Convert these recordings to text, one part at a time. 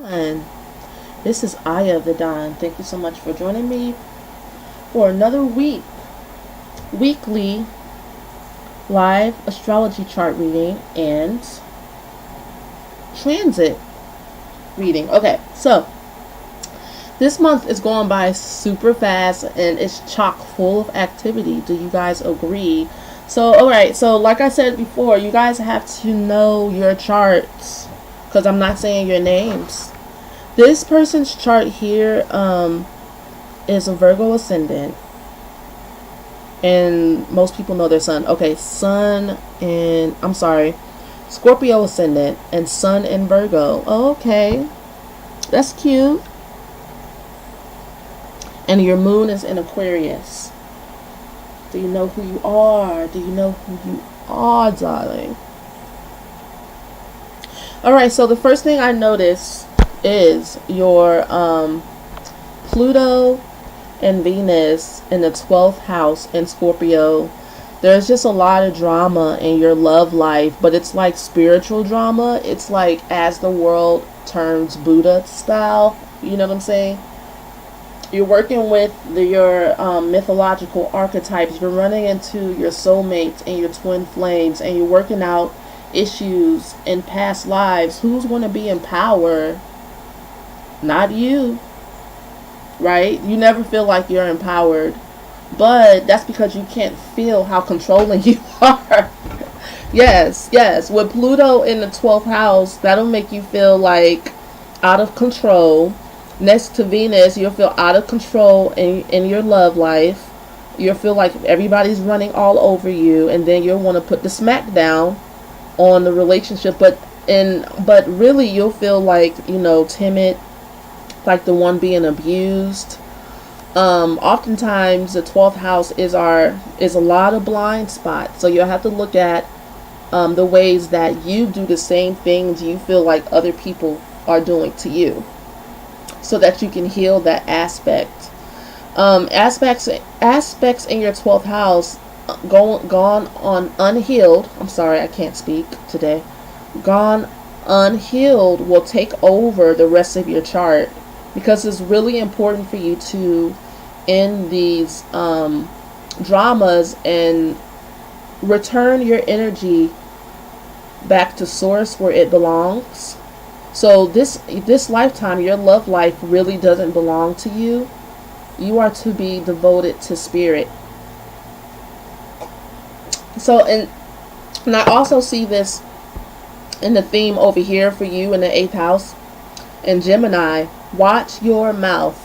And this is Aya of the Dawn. Thank you so much for joining me for another weekly live astrology chart reading and transit reading. Okay, so this month is going by super fast and it's chock full of activity. Do you guys agree? So, alright, so like I said before, you guys have to know your charts because I'm not saying your names. This person's chart here is a Virgo ascendant. And most people know their sun. Okay, sun and, Scorpio ascendant and sun in Virgo. Oh, okay. That's cute. And your moon is in Aquarius. Do you know who you are? Do you know who you are, darling? Alright, so the first thing I notice is your Pluto and Venus in the 12th house in Scorpio. There's just a lot of drama in your love life, but it's like spiritual drama. It's like as the world turns Buddha style. You know what I'm saying? You're working with your mythological archetypes. You're running into your soulmates and your twin flames, and you're working out issues in past lives. Who's going to be in power? Not you, right? You never feel like you're empowered, but that's because you can't feel how controlling you are. Yes. With Pluto in the 12th house, that'll make you feel like out of control. Next to Venus, you'll feel out of control in your love life. You'll feel like everybody's running all over you, and then you'll want to put the smack down on the relationship, but really you'll feel like, timid, like the one being abused. Oftentimes the 12th house is a lot of blind spots, so you'll have to look at the ways that you do the same things you feel like other people are doing to you, so that you can heal that aspect. Aspects in your 12th house gone on unhealed. I'm sorry, I can't speak today. Gone unhealed will take over the rest of your chart, because it's really important for you to end these dramas and return your energy back to source where it belongs. So this lifetime, your love life really doesn't belong to you. You are to be devoted to spirit. So, and I also see this in the theme over here for you in the 8th house. And Gemini, watch your mouth.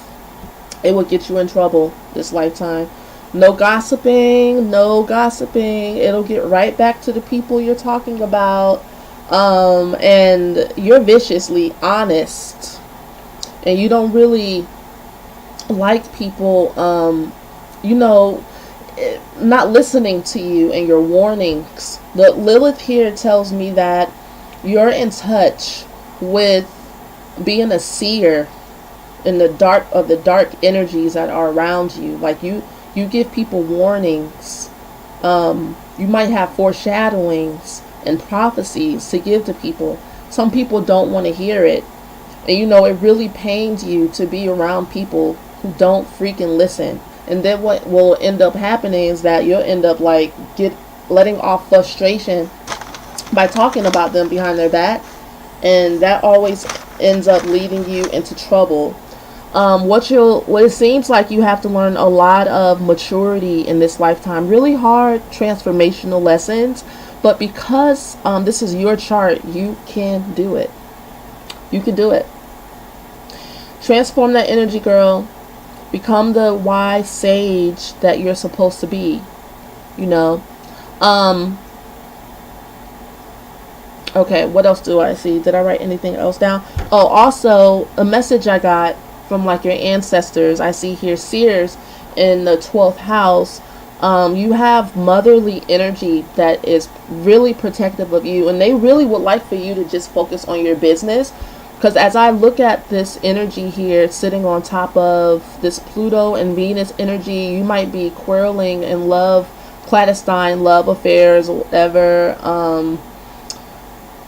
It will get you in trouble this lifetime. No gossiping. It'll get right back to the people you're talking about. And you're viciously honest. And you don't really like people, not listening to you and your warnings. The Lilith here tells me that you're in touch with being a seer in the dark energies that are around you. Like you give people warnings. You might have foreshadowings and prophecies to give to people. Some people don't want to hear it. And it really pains you to be around people who don't freaking listen. And then what will end up happening is that you'll end up letting off frustration by talking about them behind their back, and that always ends up leading you into trouble. What it seems like you have to learn a lot of maturity in this lifetime, really hard transformational lessons, but because this is your chart, you can do it. You can do it. Transform that energy, girl. Become the wise sage that you're supposed to be. Okay, what else do I see? Did I write anything else down? Oh, also a message I got from your ancestors. I see here seers in the 12th house. You have motherly energy that is really protective of you, and they really would like for you to just focus on your business. Because as I look at this energy here sitting on top of this Pluto and Venus energy, you might be quarreling in love, clandestine love affairs or whatever.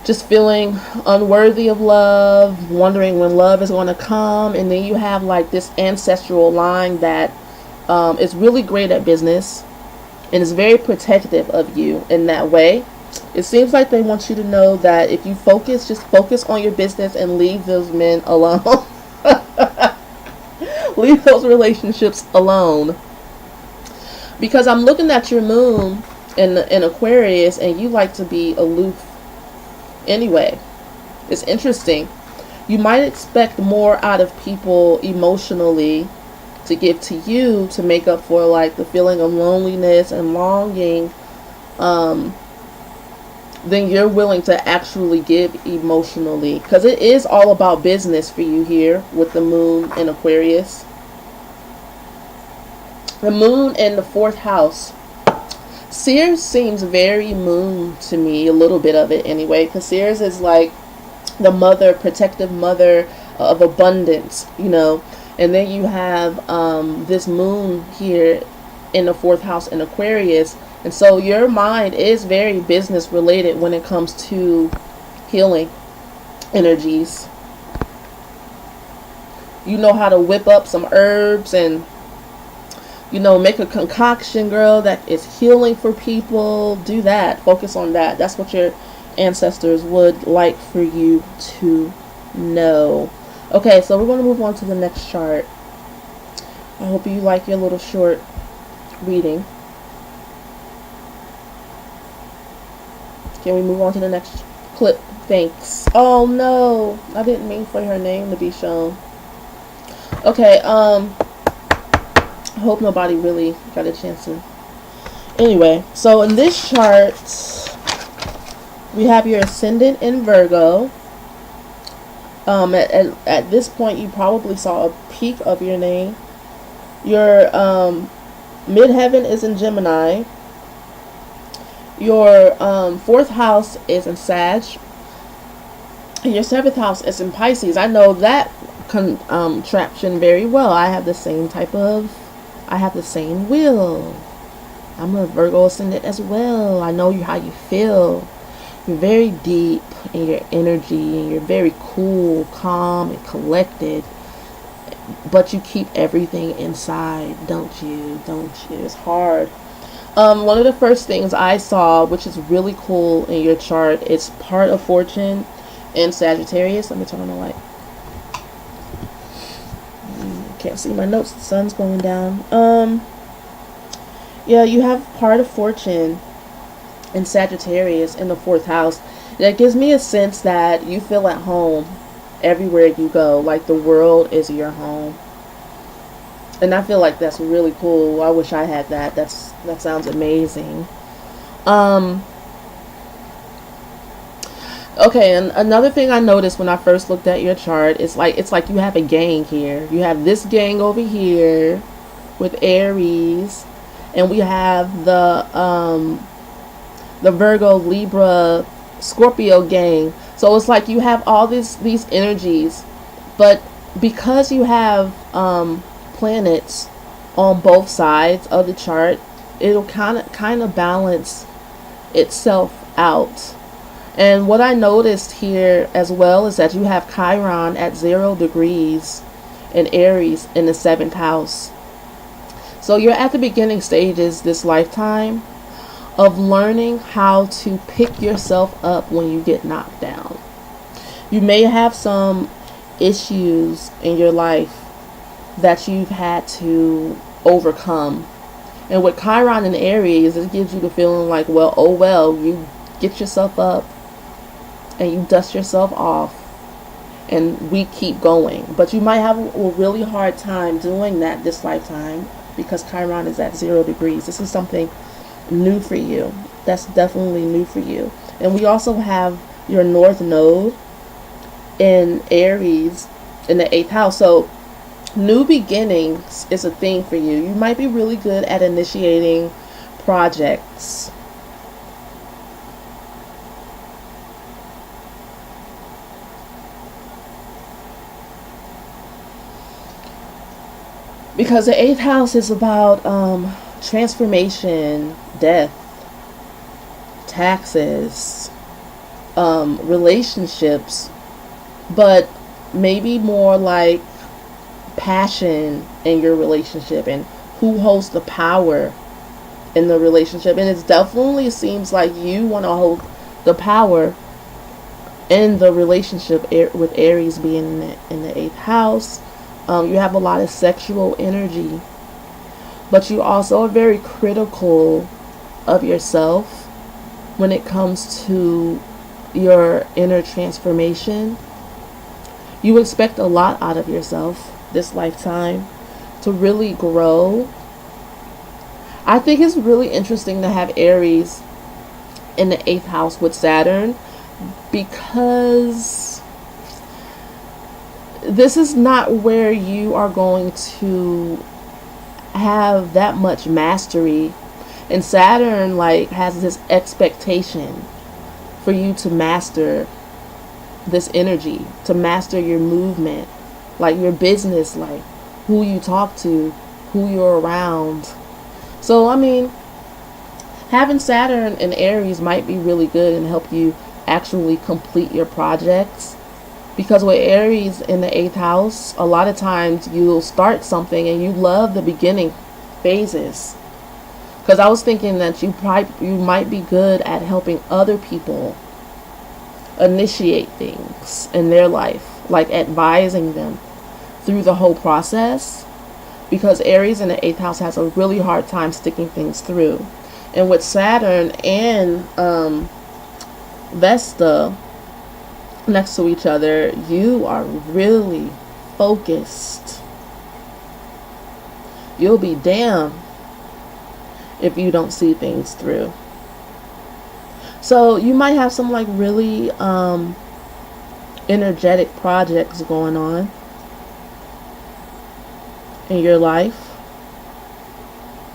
just feeling unworthy of love, wondering when love is going to come. And then you have like this ancestral line that is really great at business and is very protective of you in that way. It seems like they want you to know that if you focus, just focus on your business and leave those men alone. Leave those relationships alone. Because I'm looking at your moon in Aquarius, and you like to be aloof anyway. It's interesting. You might expect more out of people emotionally to give to you to make up for like the feeling of loneliness and longing than you're willing to actually give emotionally, because it is all about business for you here with the moon in Aquarius. The moon in the 4th house. Sears seems very moon to me, a little bit of it anyway, because Sears is like the mother, protective mother of abundance, you know. And then you have this moon here in the 4th house in Aquarius. And so your mind is very business related when it comes to healing energies. You know how to whip up some herbs and, you know, make a concoction, girl, that is healing for people. Do that. Focus on that. That's what your ancestors would like for you to know. Okay, so we're going to move on to the next chart. I hope you like your little short reading. Can we move on to the next clip? Thanks. Oh no, I didn't mean for her name to be shown. Okay, I hope nobody really got a chance to. Anyway, so in this chart, we have your ascendant in Virgo. At this point, you probably saw a peek of your name. Your midheaven is in Gemini. Your 4th house is in Sag. And your 7th house is in Pisces. I know that contraption very well. I have the same will. I'm a Virgo ascendant as well. I know how you feel. You're very deep in your energy, and you're very cool, calm, and collected. But you keep everything inside, don't you? It's hard. One of the first things I saw, which is really cool in your chart, it's part of fortune in Sagittarius. Let me turn on the light. Can't see my notes. The sun's going down. Yeah, you have part of fortune in Sagittarius in the 4th house. That gives me a sense that you feel at home everywhere you go, like the world is your home. And I feel like that's really cool. I wish I had that. That sounds amazing. Okay, and another thing I noticed when I first looked at your chart is it's like you have a gang here. You have this gang over here with Aries, and we have the Virgo, Libra, Scorpio gang. So it's like you have all these energies, but because you have planets on both sides of the chart, it'll kind of balance itself out. And what I noticed here as well is that you have Chiron at 0 degrees in Aries in the 7th house. So you're at the beginning stages this lifetime of learning how to pick yourself up when you get knocked down. You may have some issues in your life that you've had to overcome. And with Chiron and Aries, it gives you the feeling like, well, oh well, you get yourself up and you dust yourself off and we keep going. But you might have a really hard time doing that this lifetime because Chiron is at 0 degrees. This is something new for you. That's definitely new for you. And we also have your North Node in Aries in the 8th house. So new beginnings is a thing for you. You might be really good at initiating projects. Because the 8th house is about transformation, death, taxes, relationships, but maybe more like passion in your relationship and who holds the power in the relationship. And it definitely seems like you want to hold the power in the relationship with Aries being in the 8th house. You have a lot of sexual energy, but you also are very critical of yourself when it comes to your inner transformation. You expect a lot out of yourself this lifetime to really grow. I think it's really interesting to have Aries in the 8th house with Saturn, because this is not where you are going to have that much mastery. And Saturn like has this expectation for you to master this energy, to master your movement, like your business life, who you talk to, who you're around. So, I mean, having Saturn in Aries might be really good and help you actually complete your projects. Because with Aries in the 8th house, a lot of times you'll start something and you love the beginning phases. Because I was thinking that you might be good at helping other people initiate things in their life, like advising them through the whole process, because Aries in the 8th house has a really hard time sticking things through. And with Saturn and Vesta next to each other, you are really focused. You'll be damned if you don't see things through. So you might have some like really energetic projects going on in your life,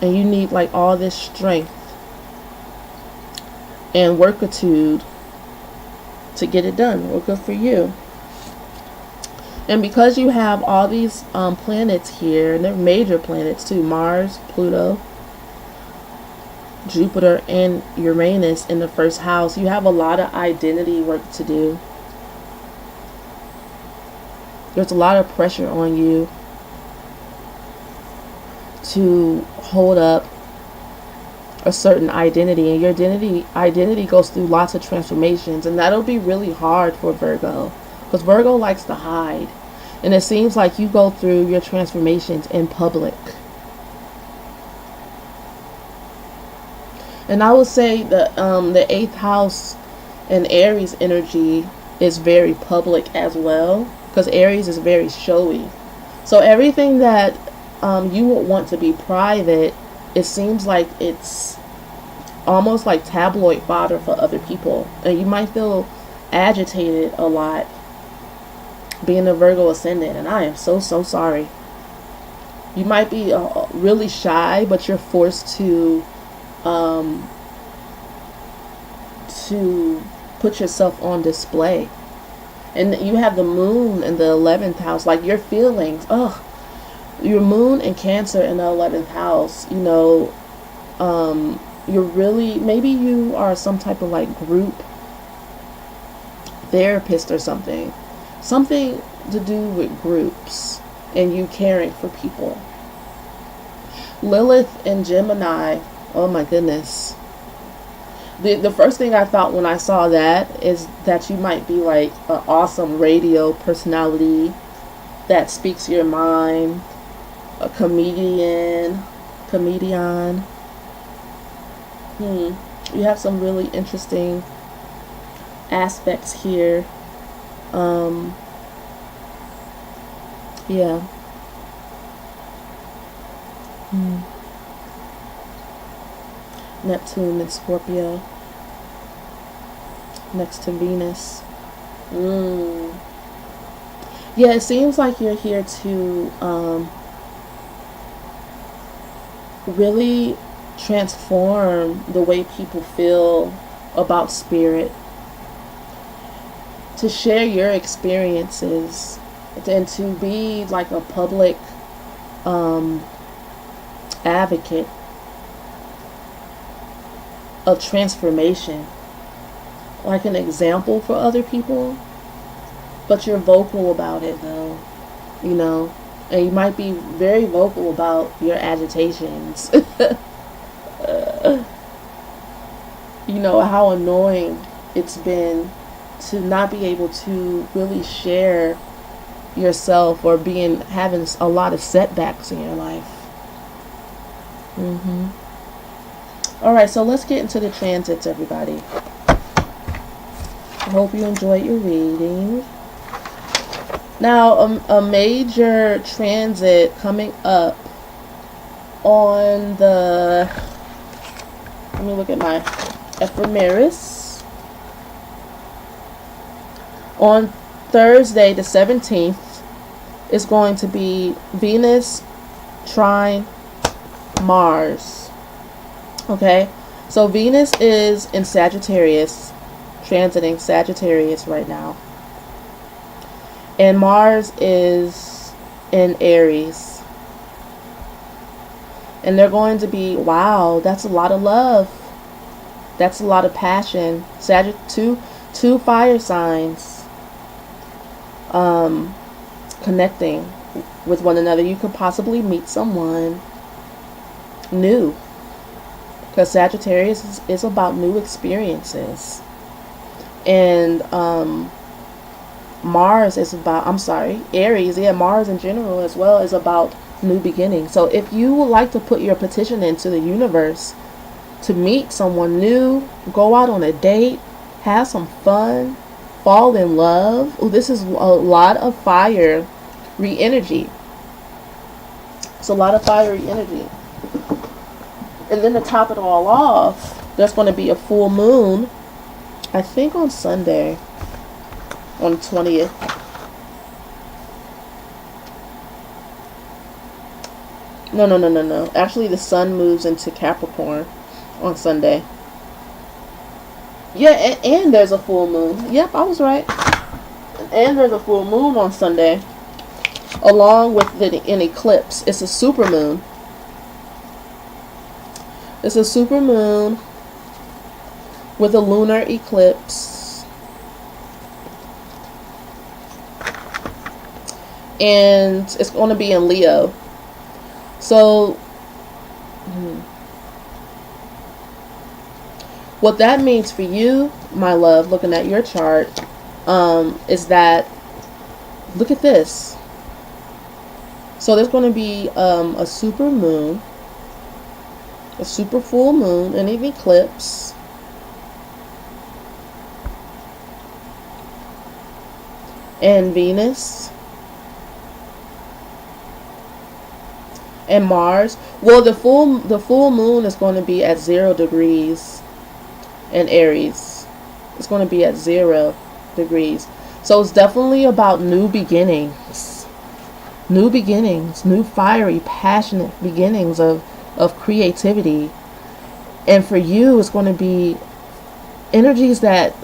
and you need like all this strength and workitude to get it done. Well, good for you. And because you have all these planets here, and they're major planets too, Mars, Pluto, Jupiter, and Uranus in the 1st house, you have a lot of identity work to do. There's a lot of pressure on you to hold up a certain identity, and your identity goes through lots of transformations, and that'll be really hard for Virgo, because Virgo likes to hide, and it seems like you go through your transformations in public. And I would say that the 8th house and Aries energy is very public as well, because Aries is very showy. So everything that you would want to be private, it seems like it's almost like tabloid fodder for other people. And you might feel agitated a lot being a Virgo ascendant, and I am so sorry. You might be really shy, but you're forced to put yourself on display. And you have the moon in the 11th house, like your feelings, your moon and Cancer in the 11th house, you know, you're really, maybe you are some type of like group therapist or something to do with groups and you caring for people. Lilith and Gemini, oh my goodness. The first thing I thought when I saw that is that you might be like an awesome radio personality that speaks your mind, a comedian. You have some really interesting aspects here. Yeah. Neptune and Scorpio next to Venus. Yeah, it seems like you're here to really transform the way people feel about spirit, to share your experiences, and to be like a public advocate of transformation like an example for other people, but you're vocal about it though, you know, and you might be very vocal about your agitations. You know how annoying it's been to not be able to really share yourself, or having a lot of setbacks in your life. All right, so let's get into the transits, everybody. I hope you enjoyed your reading. Now, a major transit coming up on the, let me look at my ephemeris. On Thursday the 17th is going to be Venus, Trine, Mars. Okay, so Venus is in Sagittarius, transiting Sagittarius right now. And Mars is in Aries. And they're going to be, wow, that's a lot of love. That's a lot of passion. Two fire signs connecting with one another. You could possibly meet someone new, because Sagittarius is about new experiences. And Mars is about, Aries, Mars in general as well is about new beginnings. So if you would like to put your petition into the universe to meet someone new, go out on a date, have some fun, fall in love. Oh, this is a lot of fiery energy. It's a lot of fiery energy. And then to top it all off, there's going to be a full moon, I think on Sunday, on the 20th. No. Actually, the sun moves into Capricorn on Sunday. Yeah, and there's a full moon. Yep, I was right. And there's a full moon on Sunday, along with an eclipse. It's a super moon. It's a super moon with a lunar eclipse. And it's going to be in Leo. So, what that means for you, my love, looking at your chart, is that, look at this. So there's going to be a super moon, a super full moon, and an eclipse. And Venus. And Mars. Well, the full moon is going to be at 0 degrees in Aries. It's going to be at 0 degrees. So it's definitely about new beginnings. New beginnings. New fiery, passionate beginnings of creativity. And for you, it's going to be energies that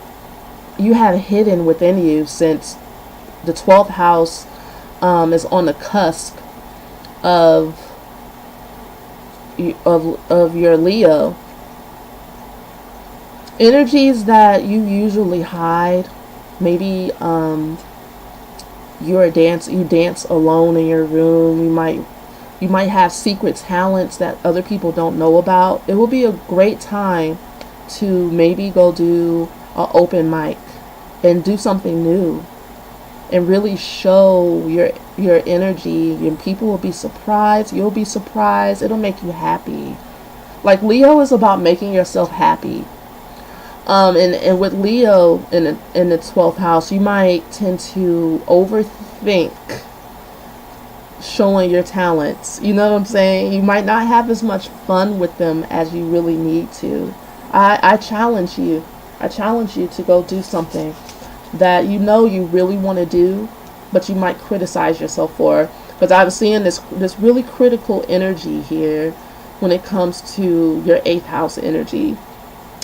you have hidden within you, since the 12th house is on the cusp of your Leo. Energies that you usually hide. Maybe you dance alone in your room. You might have secret talents that other people don't know about. It will be a great time to maybe go do an open mic and do something new and really show your energy, and people will be surprised. You'll be surprised. It'll make you happy. Like, Leo is about making yourself happy. And with Leo in the 12th house, you might tend to overthink showing your talents. You know what I'm saying? You might not have as much fun with them as you really need to. I challenge you. I challenge you to go do something that you know you really want to do, but you might criticize yourself for. Because I'm seeing this really critical energy here when it comes to your 8th house energy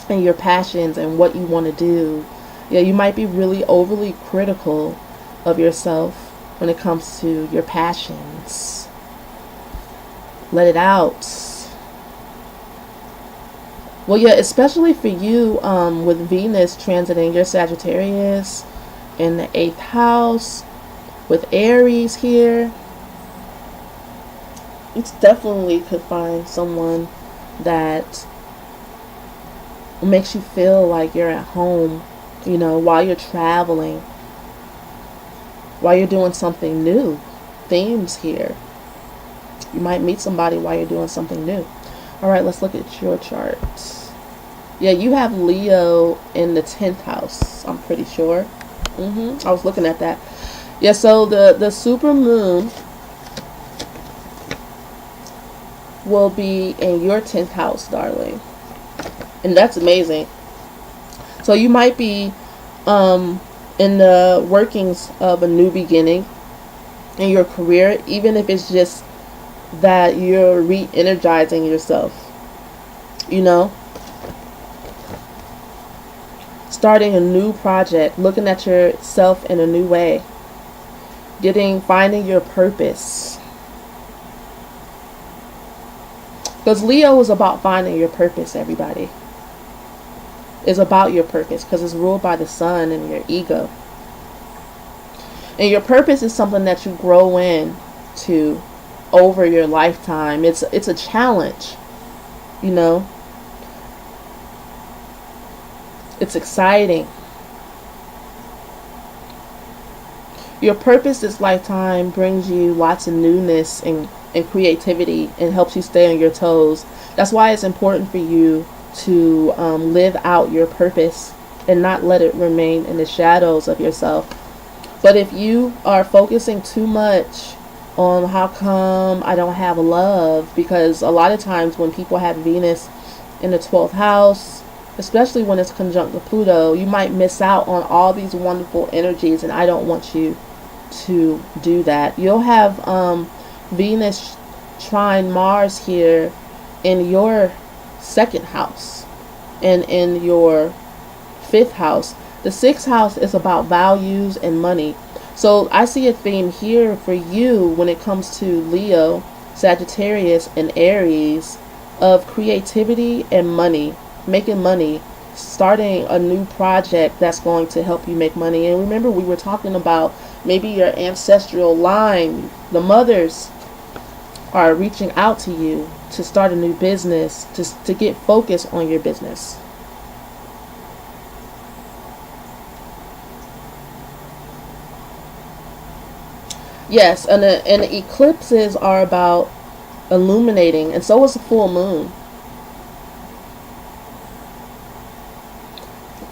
and your passions and what you want to do. Yeah, you might be really overly critical of yourself when it comes to your passions. Let it out. Well, yeah, especially for you, with Venus transiting your Sagittarius in the 8th house, with Aries here, it's definitely could find someone that makes you feel like you're at home, while you're traveling, while you're doing something new. Themes here. You might meet somebody while you're doing something new. All right, let's look at your chart. Yeah, you have Leo in the 10th house, I'm pretty sure. I was looking at that. Yeah, so the super moon will be in your 10th house, darling. And that's amazing. So you might be in the workings of a new beginning in your career, even if it's just that you're re-energizing yourself, starting a new project, looking at yourself in a new way, finding your purpose. Because Leo is about finding your purpose, everybody. It's about your purpose because it's ruled by the sun and your ego. And your purpose is something that you grow into over your lifetime. It's a challenge, It's exciting. Your purpose this lifetime brings you lots of newness and creativity and helps you stay on your toes. That's why it's important for you to live out your purpose and not let it remain in the shadows of yourself. But if you are focusing too much on how come I don't have love, because a lot of times when people have Venus in the 12th house, especially when it's conjunct with Pluto, you might miss out on all these wonderful energies, and I don't want you to do that. You'll have Venus trine Mars here in your 2nd house and in your 5th house. The 6th house is about values and money. So I see a theme here for you when it comes to Leo, Sagittarius, and Aries of creativity and money, making money, starting a new project that's going to help you make money. And remember, we were talking about maybe your ancestral line, the mothers are reaching out to you to start a new business, to get focused on your business. Yes, and the eclipses are about illuminating, and so is the full moon.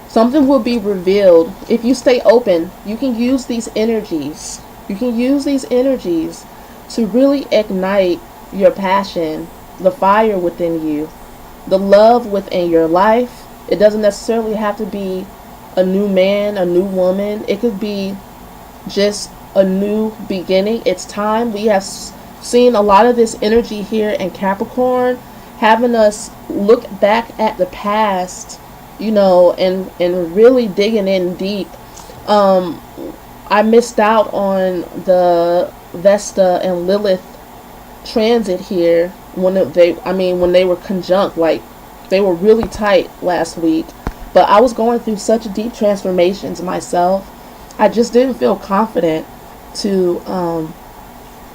Something will be revealed. If you stay open, you can use these energies. You can use these energies to really ignite your passion, the fire within you, the love within your life. It doesn't necessarily have to be a new man, a new woman. It could be just a new beginning. It's time. We have seen a lot of this energy here in Capricorn, having us look back at the past, and really digging in deep. I missed out on the Vesta and Lilith transit here when they were conjunct, like they were really tight last week. But I was going through such deep transformations myself. I just didn't feel confident to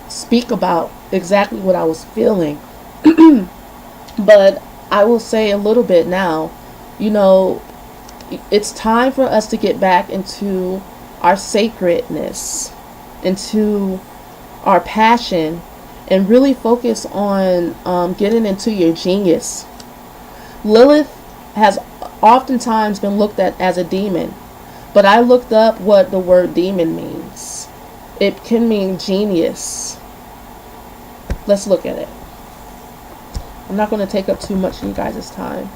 speak about exactly what I was feeling. But I will say a little bit now. It's time for us to get back into our sacredness, into our passion, and really focus on getting into your genius. Lilith has oftentimes been looked at as a demon, but I looked up what the word demon means. It can mean genius. Let's look at it. I'm not going to take up too much of you guys' time.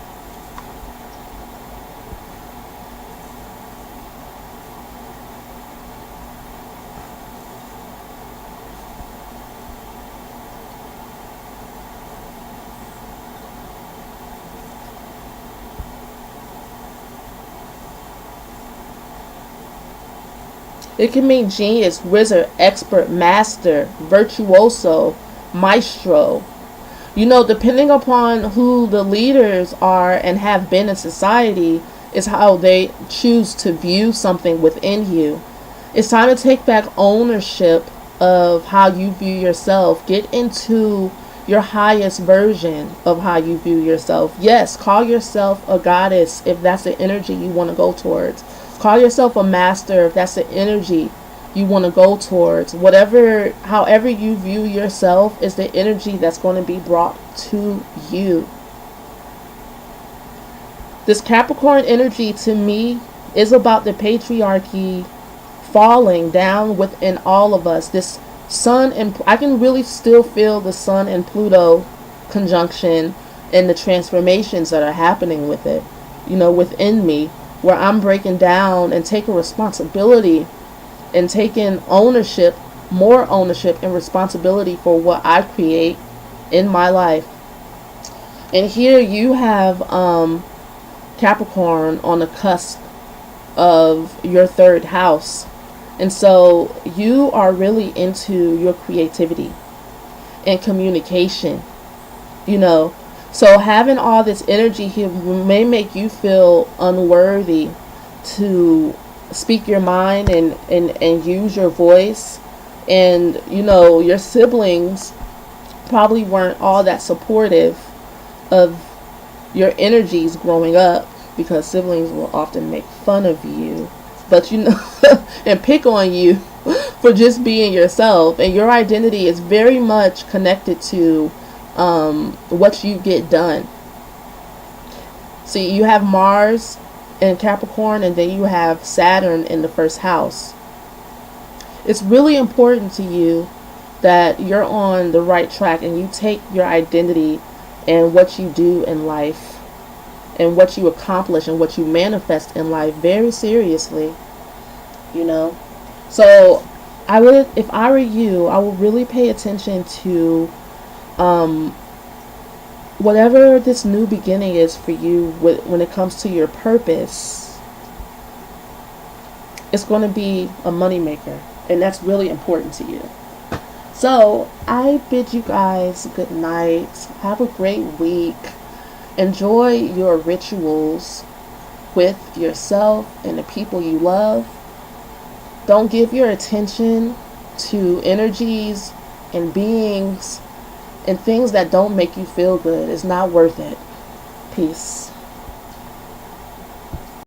It can mean genius, wizard, expert, master, virtuoso, maestro. You know, depending upon who the leaders are and have been in society, is how they choose to view something within you. It's time to take back ownership of how you view yourself. Get into your highest version of how you view yourself. Yes, call yourself a goddess if that's the energy you want to go towards. Call yourself a master if that's the energy you want to go towards. Whatever, however you view yourself is the energy that's going to be brought to you. This Capricorn energy to me is about the patriarchy falling down within all of us. This Sun and I can really still feel the Sun and Pluto conjunction and the transformations that are happening with it, you know, within me, where I'm breaking down and taking responsibility and taking ownership, more ownership and responsibility for what I create in my life. And here you have Capricorn on the cusp of your third house. And so you are really into your creativity and communication, you know. So having all this energy here may make you feel unworthy to speak your mind and use your voice. And, you know, your siblings probably weren't all that supportive of your energies growing up, because siblings will often make fun of you, but you know, and pick on you for just being yourself. And your identity is very much connected to what you get done. So you have Mars in Capricorn, and then you have Saturn in the first house. It's really important to you that you're on the right track and you take your identity and what you do in life and what you accomplish and what you manifest in life very seriously, you know. So I would, if I were you, I would really pay attention to whatever this new beginning is for you when it comes to your purpose. It's going to be a moneymaker, and that's really important to you. So I bid you guys good night. Have a great week. Enjoy your rituals with yourself and the people you love. Don't give your attention to energies and beings and things that don't make you feel good. It's not worth it. Peace.